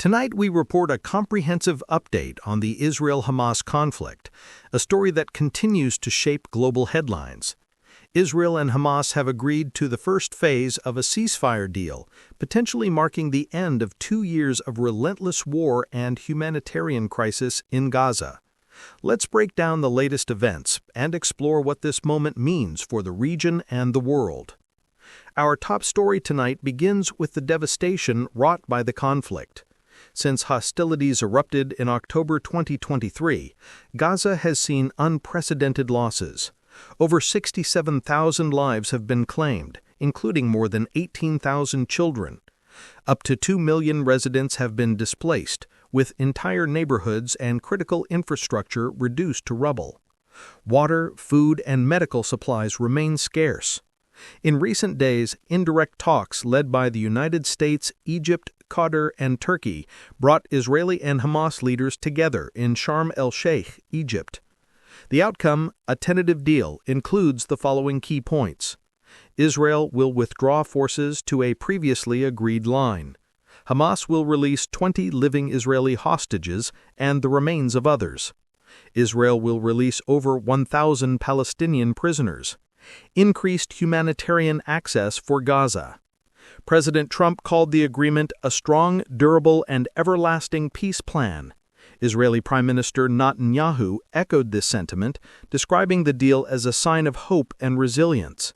Tonight we report a comprehensive update on the Israel-Hamas conflict, a story that continues to shape global headlines. Israel and Hamas have agreed to the first phase of a ceasefire deal, potentially marking the end of 2 years of relentless war and humanitarian crisis in Gaza. Let's break down the latest events and explore what this moment means for the region and the world. Our top story tonight begins with the devastation wrought by the conflict. Since hostilities erupted in October 2023, Gaza has seen unprecedented losses. Over 67,000 lives have been claimed, including more than 18,000 children. Up to 2 million residents have been displaced, with entire neighborhoods and critical infrastructure reduced to rubble. Water, food, and medical supplies remain scarce. In recent days, indirect talks led by the United States, Egypt, Qatar, and Turkey brought Israeli and Hamas leaders together in Sharm el-Sheikh, Egypt. The outcome, a tentative deal, includes the following key points. Israel will withdraw forces to a previously agreed line. Hamas will release 20 living Israeli hostages and the remains of others. Israel will release over 1,000 Palestinian prisoners. Increased humanitarian access for Gaza. President Trump called the agreement a strong, durable, and everlasting peace plan. Israeli Prime Minister Netanyahu echoed this sentiment, describing the deal as a sign of hope and resilience.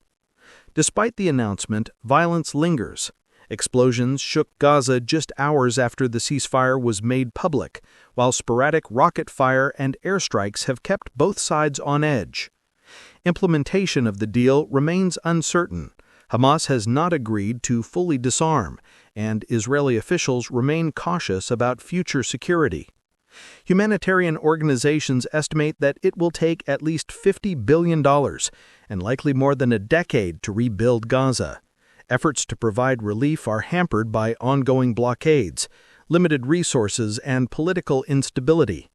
Despite the announcement, violence lingers. Explosions shook Gaza just hours after the ceasefire was made public, while sporadic rocket fire and airstrikes have kept both sides on edge. Implementation of the deal remains uncertain. Hamas has not agreed to fully disarm, and Israeli officials remain cautious about future security. Humanitarian organizations estimate that it will take at least $50 billion and likely more than a decade to rebuild Gaza. Efforts to provide relief are hampered by ongoing blockades, limited resources, and political instability.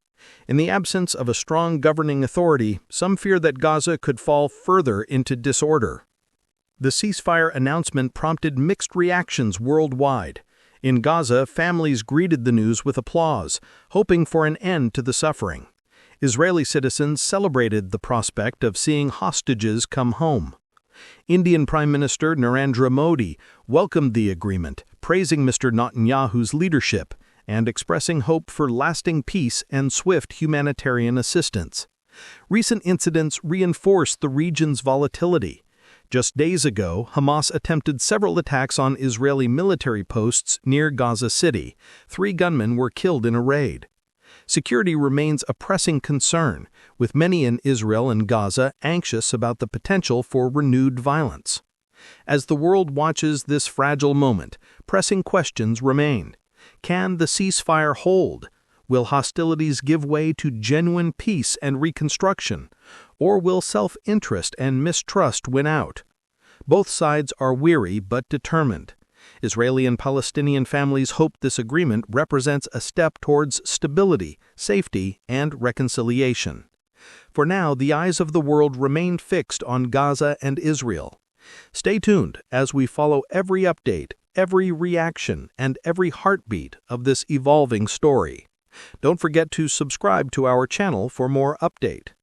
In the absence of a strong governing authority, some fear that Gaza could fall further into disorder. The ceasefire announcement prompted mixed reactions worldwide. In Gaza, families greeted the news with applause, hoping for an end to the suffering. Israeli citizens celebrated the prospect of seeing hostages come home. Indian Prime Minister Narendra Modi welcomed the agreement, praising Mr. Netanyahu's leadership and expressing hope for lasting peace and swift humanitarian assistance. Recent incidents reinforced the region's volatility. Just days ago, Hamas attempted several attacks on Israeli military posts near Gaza City. 3 gunmen were killed in a raid. Security remains a pressing concern, with many in Israel and Gaza anxious about the potential for renewed violence. As the world watches this fragile moment, pressing questions remain. Can the ceasefire hold? Will hostilities give way to genuine peace and reconstruction? Or will self-interest and mistrust win out? Both sides are weary but determined. Israeli and Palestinian families hope this agreement represents a step towards stability, safety, and reconciliation. For now, the eyes of the world remain fixed on Gaza and Israel. Stay tuned as we follow every update, every reaction, and every heartbeat of this evolving story. Don't forget to subscribe to our channel for more update.